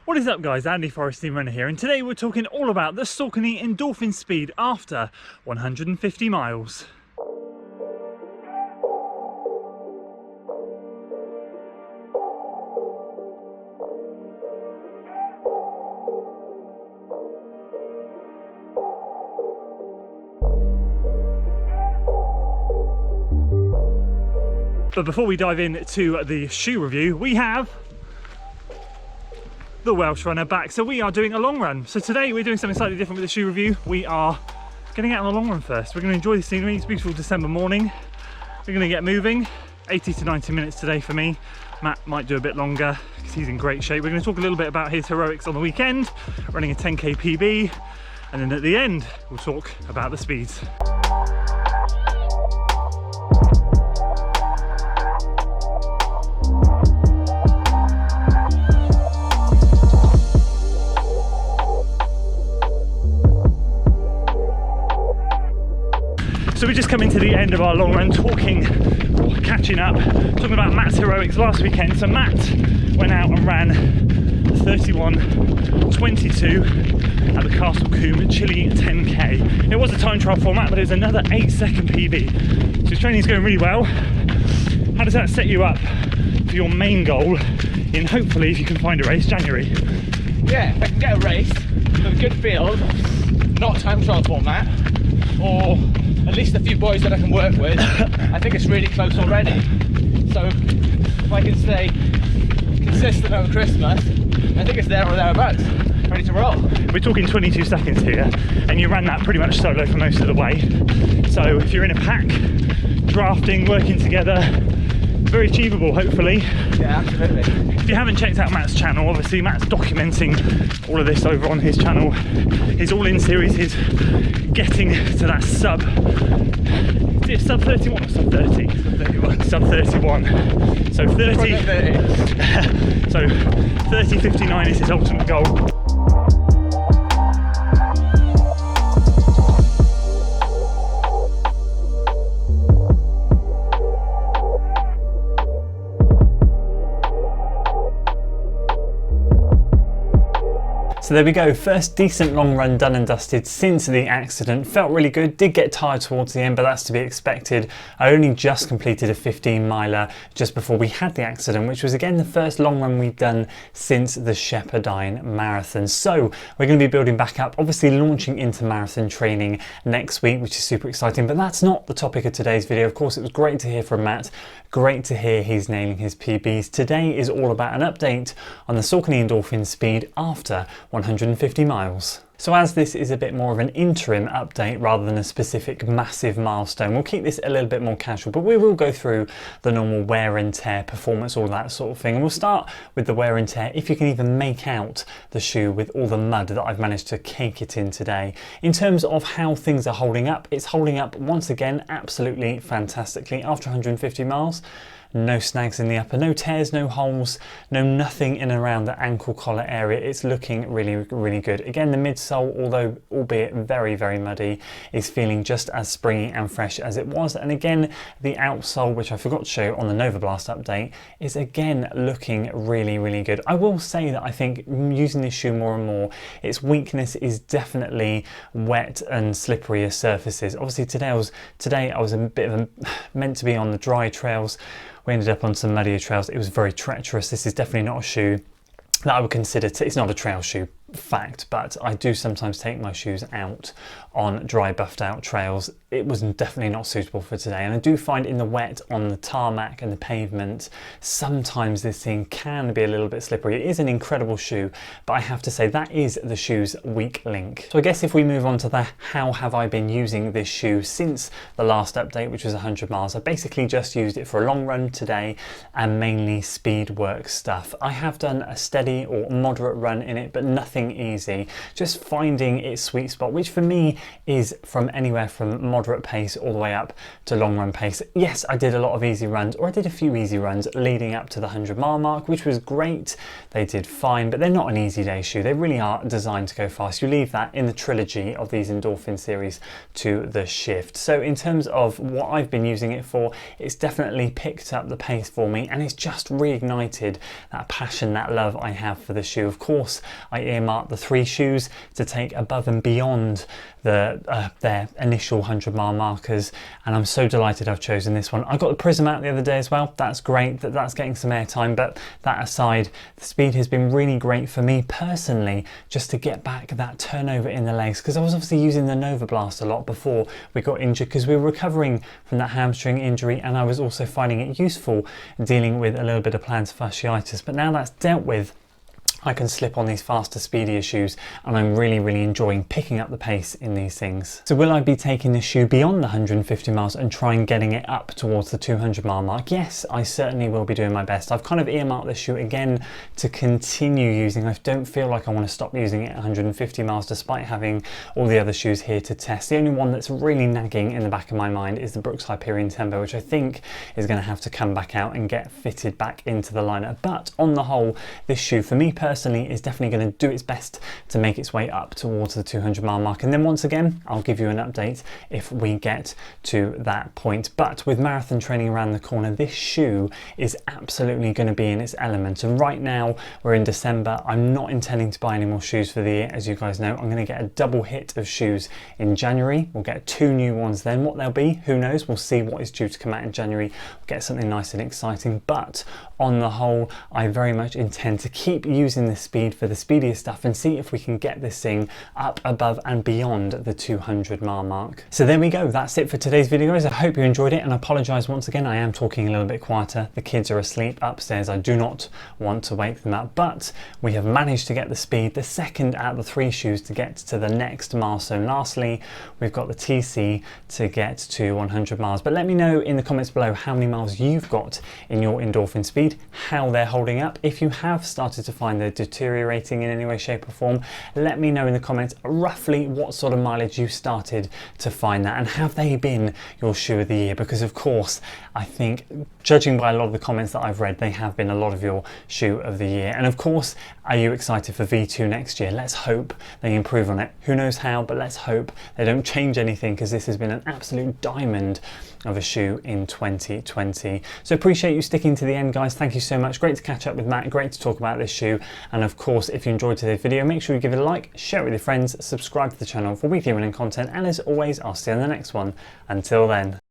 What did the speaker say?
What is up guys, Andy Forest Team Runner here, and today we're talking all about the Saucony Endorphin speed after 150 miles. But before we dive into the shoe review, we have the Welsh Runner back. So we are doing a long run. So today we're doing something slightly different with the shoe review. We are getting out on a long run first. We're going to enjoy the scenery. It's a beautiful December morning. We're going to get moving. 80 to 90 minutes today for me. Matt might do a bit longer because he's in great shape. We're going to talk a little bit about his heroics on the weekend, running a 10k PB, and then at the end we'll talk about the speeds. So we're just coming to the end of our long run, catching up, talking about Matt's heroics last weekend. So Matt went out and ran 31:22 at the Castle Combe Chile 10k. It was a time trial format, but it was another 8-second PB. So his training's going really well. How does that set you up for your main goal in, hopefully, if you can find a race, January? Yeah, if I can get a race with a good field, not time trial format, or at least a few boys that I can work with, I think it's really close already. So if I can stay consistent over Christmas, I think it's there or thereabouts, ready to roll. We're talking 22 seconds here, and you ran that pretty much solo for most of the way. So if you're in a pack, drafting, working together, very achievable, hopefully. Yeah, absolutely. If you haven't checked out Matt's channel, obviously Matt's documenting all of this over on his channel. His all-in series is getting to that sub 31 or sub 30? Sub 31. So 30. So 30:59 is his ultimate goal. So there we go, first decent long run done and dusted since the accident. Felt really good, did get tired towards the end, but that's to be expected. I only just completed a 15 miler just before we had the accident, which was again the first long run we've done since the Shepherdine Marathon. So we're going to be building back up, obviously launching into marathon training next week, which is super exciting, but that's not the topic of today's video. Of course, it was great to hear from Matt, great to hear he's nailing his PBs. Today is all about an update on the Saucony Endorphin speed after 150 miles. So as this is a bit more of an interim update rather than a specific massive milestone, we'll keep this a little bit more casual, but we will go through the normal wear and tear, performance, all that sort of thing. And we'll start with the wear and tear, if you can even make out the shoe with all the mud that I've managed to cake it in today. In terms of how things are holding up, it's holding up once again absolutely fantastically after 150 miles. No snags in the upper, no tears, no holes, no nothing in and around the ankle collar area. It's looking really, really good. Again, the midsole, although albeit very, very muddy, is feeling just as springy and fresh as it was. And again, the outsole, which I forgot to show on the Nova Blast update, is again looking really, really good. I will say that I think using this shoe more and more, its weakness is definitely wet and slippery surfaces. Obviously today I was a bit of meant to be on the dry trails. We ended up on some muddier trails. It was very treacherous. This is definitely not a shoe that I would consider, it's not a trail shoe, fact, but I do sometimes take my shoes out on dry, buffed out trails. It was definitely not suitable for today, and I do find in the wet on the tarmac and the pavement, sometimes this thing can be a little bit slippery. It is an incredible shoe, but I have to say that is the shoe's weak link. So I guess if we move on to the how have I been using this shoe since the last update, which was 100 miles, I basically just used it for a long run today and mainly speed work stuff. I have done a steady or moderate run in it, but nothing nothing easy, just finding its sweet spot, which for me is from anywhere from moderate pace all the way up to long run pace. Yes, I did a lot of easy runs, or I did a few easy runs leading up to the 100-mile mark, which was great. They did fine, but they're not an easy day shoe. They really are designed to go fast. You leave that in the trilogy of these Endorphin series to the Shift. So in terms of what I've been using it for, it's definitely picked up the pace for me, and it's just reignited that passion, that love I have for the shoe. Of course, I earmarked the 3 shoes to take above and beyond their initial 100-mile markers, and I'm so delighted I've chosen this one. I got the Prism out the other day as well. That's great, that's getting some airtime, but that aside, the speed has been really great for me personally, just to get back that turnover in the legs, because I was obviously using the Nova Blast a lot before we got injured, because we were recovering from that hamstring injury, and I was also finding it useful dealing with a little bit of plantar fasciitis. But now that's dealt with, I can slip on these faster, speedier shoes, and I'm really enjoying picking up the pace in these things. So will I be taking this shoe beyond the 150 miles and trying getting it up towards the 200-mile mark? Yes, I certainly will be doing my best. I've kind of earmarked this shoe again to continue using. I don't feel like I want to stop using it at 150 miles despite having all the other shoes here to test. The only one that's really nagging in the back of my mind is the Brooks Hyperion Tempo, which I think is going to have to come back out and get fitted back into the lineup. But on the whole, this shoe for me personally is definitely going to do its best to make its way up towards the 200-mile mark, and then once again I'll give you an update if we get to that point. But with marathon training around the corner, this shoe is absolutely going to be in its element, and right now we're in December. I'm not intending to buy any more shoes for the year. As you guys know, I'm going to get a double hit of shoes in January. We'll get 2 new ones then. What they'll be, who knows? We'll see what is due to come out in January. We'll get something nice and exciting, but on the whole, I very much intend to keep using the speed for the speedier stuff and see if we can get this thing up above and beyond the 200-mile mark. So there we go, that's it for today's video, guys. I hope you enjoyed it, and I apologise once again, I am talking a little bit quieter. The kids are asleep upstairs. I do not want to wake them up, but we have managed to get the speed, the second out of the 3 shoes to get to the next milestone. Lastly, we've got the TC to get to 100 miles, but let me know in the comments below how many miles you've got in your Endorphin speed, how they're holding up. If you have started to find they're deteriorating in any way, shape or form, let me know in the comments roughly what sort of mileage you started to find that, and have they been your shoe of the year? Because of course, I think judging by a lot of the comments that I've read, they have been a lot of your shoe of the year. And of course, are you excited for V2 next year? Let's hope they improve on it. Who knows how, but let's hope they don't change anything, because this has been an absolute diamond of a shoe in 2020. So appreciate you sticking to the end, guys. Thank you so much. Great to catch up with Matt, great to talk about this shoe. And of course, if you enjoyed today's video, make sure you give it a like, share it with your friends, subscribe to the channel for weekly running content, and as always, I'll see you in the next one. Until then.